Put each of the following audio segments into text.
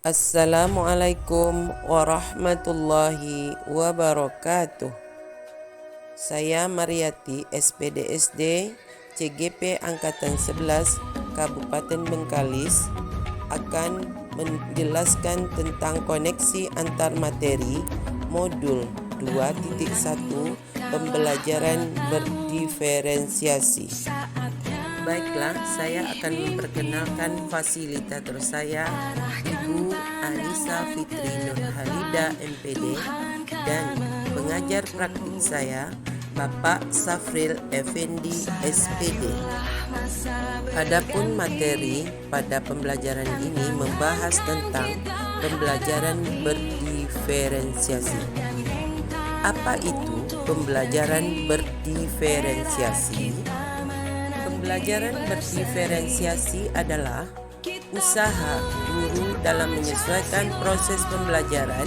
Assalamualaikum warahmatullahi wabarakatuh. Saya Mariati, SPDSD CGP Angkatan 11 Kabupaten Bengkalis akan menjelaskan tentang koneksi antar materi modul 2.1 pembelajaran berdiferensiasi. Baiklah, saya akan memperkenalkan fasilitator saya, Ibu Anissa Fitri Nurhalida MPD, dan pengajar praktik saya, Bapak Safril Effendi SPD. Adapun materi pada pembelajaran ini membahas tentang pembelajaran berdiferensiasi. Apa itu pembelajaran berdiferensiasi? Pembelajaran berdiferensiasi adalah usaha guru dalam menyesuaikan proses pembelajaran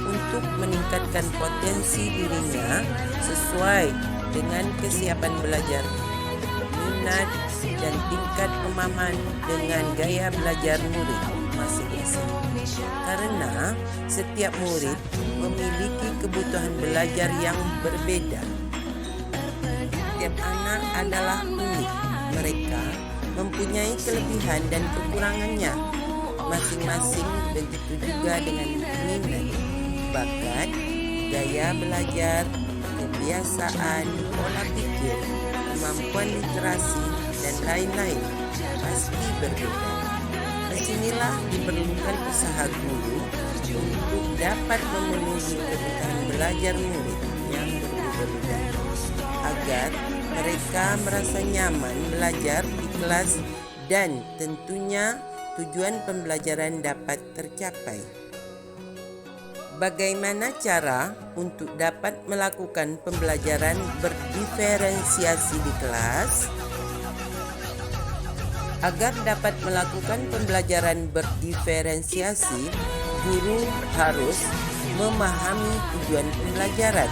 untuk meningkatkan potensi dirinya sesuai dengan kesiapan belajar, minat, dan tingkat pemahaman dengan gaya belajar murid masing-masing. Karena setiap murid memiliki kebutuhan belajar yang berbeda. Setiap anak adalah unik. Mereka mempunyai kelebihan dan kekurangannya masing-masing, begitu juga dengan minat, bakat, gaya belajar, kebiasaan, pola pikir, kemampuan literasi, dan lain-lain pasti berbeda. Disinilah diperlukan usaha guru untuk dapat memenuhi kebutuhan belajar murid yang berbeda-beda agar mereka merasa nyaman belajar di kelas dan tentunya tujuan pembelajaran dapat tercapai. Bagaimana cara untuk dapat melakukan pembelajaran berdiferensiasi di kelas? Agar dapat melakukan pembelajaran berdiferensiasi, guru harus memahami tujuan pembelajaran,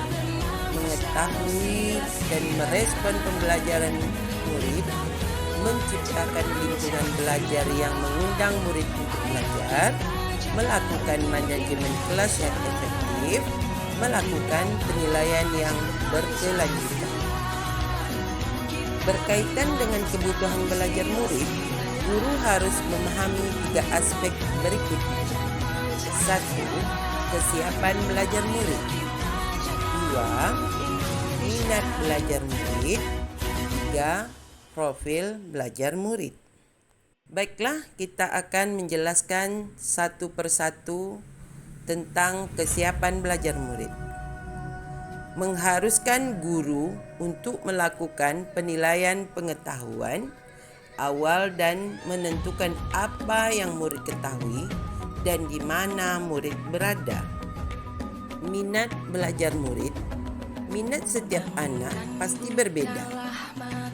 mengetahui dan merespon pembelajaran murid, menciptakan lingkungan belajar yang mengundang murid untuk belajar, melakukan manajemen kelas yang efektif, melakukan penilaian yang berkelanjutan. Berkaitan dengan kebutuhan belajar murid, guru harus memahami 3 aspek berikut ini. 1. Kesiapan belajar murid. 2. Minat belajar murid. 3. Profil belajar murid. Baiklah, kita akan menjelaskan satu persatu tentang kesiapan belajar murid. Mengharuskan guru untuk melakukan penilaian pengetahuan awal dan menentukan apa yang murid ketahui dan di mana murid berada. Minat belajar murid. Minat setiap anak pasti berbeda.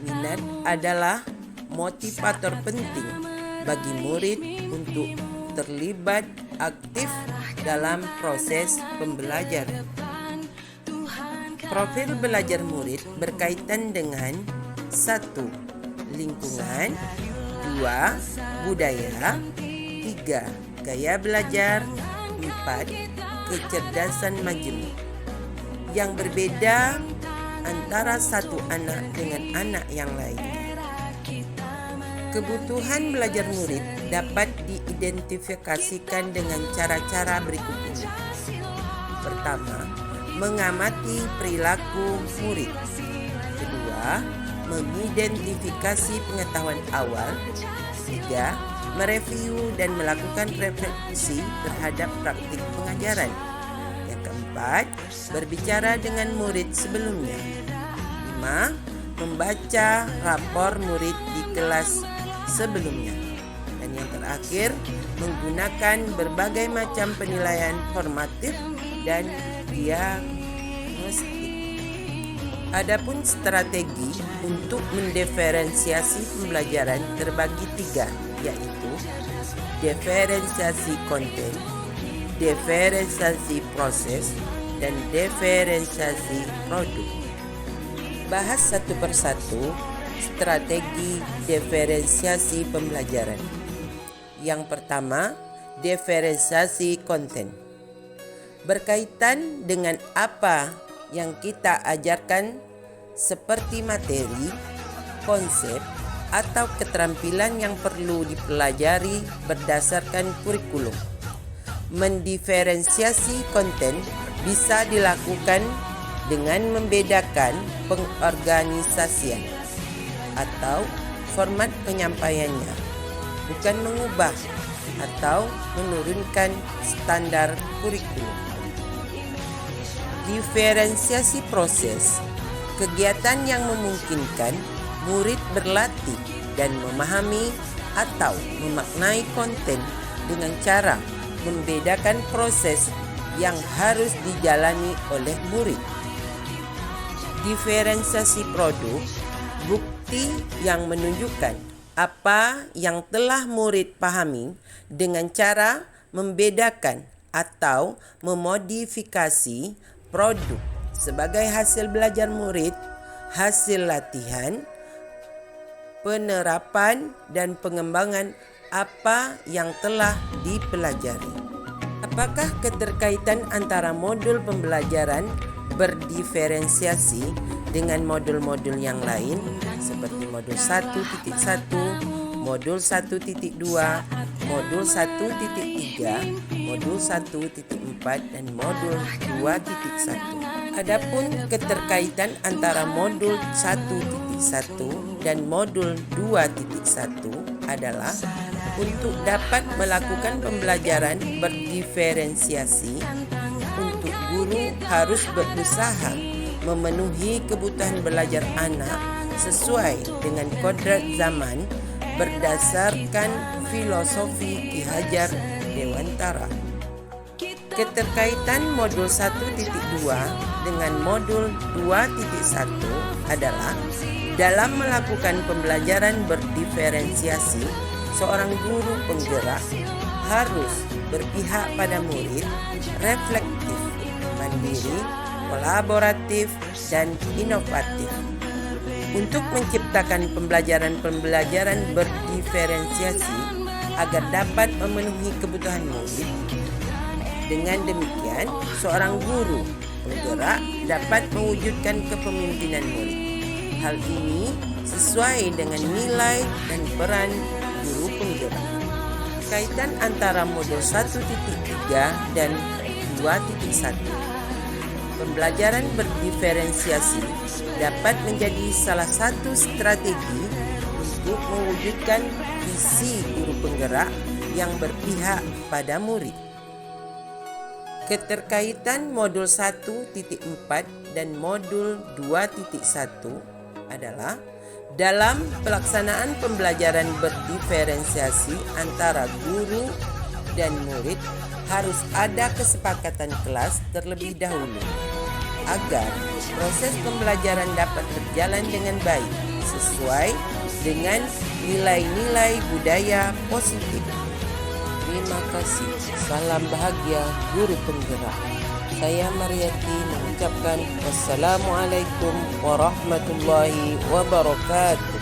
Minat adalah motivator penting bagi murid untuk terlibat aktif dalam proses pembelajaran. Profil belajar murid berkaitan dengan 1. Lingkungan, 2. Budaya, 3. Gaya belajar, 4. Kecerdasan majemuk. Yang berbeda antara satu anak dengan anak yang lain. Kebutuhan belajar murid dapat diidentifikasikan dengan cara-cara berikut ini. Pertama, mengamati perilaku murid. Kedua, mengidentifikasi pengetahuan awal. 3. Mereview dan melakukan refleksi terhadap praktik pengajaran. Yang keempat, berbicara dengan murid sebelumnya. 5. Membaca rapor murid di kelas sebelumnya. Dan yang terakhir, menggunakan berbagai macam penilaian formatif dan diagnostik. Adapun strategi untuk mendiferensiasi pembelajaran terbagi 3, yaitu diferensiasi konten, diferensiasi proses, dan diferensiasi produk. Bahas satu persatu strategi diferensiasi pembelajaran. Yang pertama, diferensiasi konten. Berkaitan dengan apa yang kita ajarkan seperti materi, konsep, atau keterampilan yang perlu dipelajari berdasarkan kurikulum. Mendiferensiasi konten bisa dilakukan dengan membedakan pengorganisasian atau format penyampaiannya, bukan mengubah atau menurunkan standar kurikulum. Diferensiasi proses, kegiatan yang memungkinkan murid berlatih dan memahami atau memaknai konten dengan cara membedakan proses yang harus dijalani oleh murid. Diferensiasi produk, bukti yang menunjukkan apa yang telah murid pahami dengan cara membedakan atau memodifikasi produk sebagai hasil belajar murid, hasil latihan, penerapan dan pengembangan apa yang telah dipelajari. Apakah keterkaitan antara modul pembelajaran berdiferensiasi dengan modul-modul yang lain seperti modul 1.1, modul 1.2, modul 1.3, modul 1.4 dan modul 2.1. Adapun keterkaitan antara modul 1.1 dan modul 2.1 adalah untuk dapat melakukan pembelajaran berdiferensiasi, untuk guru harus berusaha memenuhi kebutuhan belajar anak sesuai dengan kodrat zaman berdasarkan filosofi Ki Hajar Dewantara. Keterkaitan modul 1.2 dengan modul 2.1 adalah dalam melakukan pembelajaran berdiferensiasi, seorang guru penggerak harus berpihak pada murid, reflektif, mandiri, kolaboratif, dan inovatif. Untuk menciptakan pembelajaran berdiferensiasi agar dapat memenuhi kebutuhan murid. Dengan demikian, seorang guru penggerak dapat mewujudkan kepemimpinan murid. Hal ini sesuai dengan nilai dan peran guru penggerak. Kaitan antara modul 1.3 dan 2.1. Pembelajaran berdiferensiasi dapat menjadi salah satu strategi untuk mewujudkan visi guru penggerak yang berpihak pada murid. Keterkaitan modul 1.4 dan modul 2.1 adalah dalam pelaksanaan pembelajaran berdiferensiasi antara guru dan murid harus ada kesepakatan kelas terlebih dahulu agar proses pembelajaran dapat berjalan dengan baik sesuai dengan nilai-nilai budaya positif. Terima kasih. Salam bahagia guru penggerak. Saya Mariati mengucapkan wassalamualaikum warahmatullahi wabarakatuh.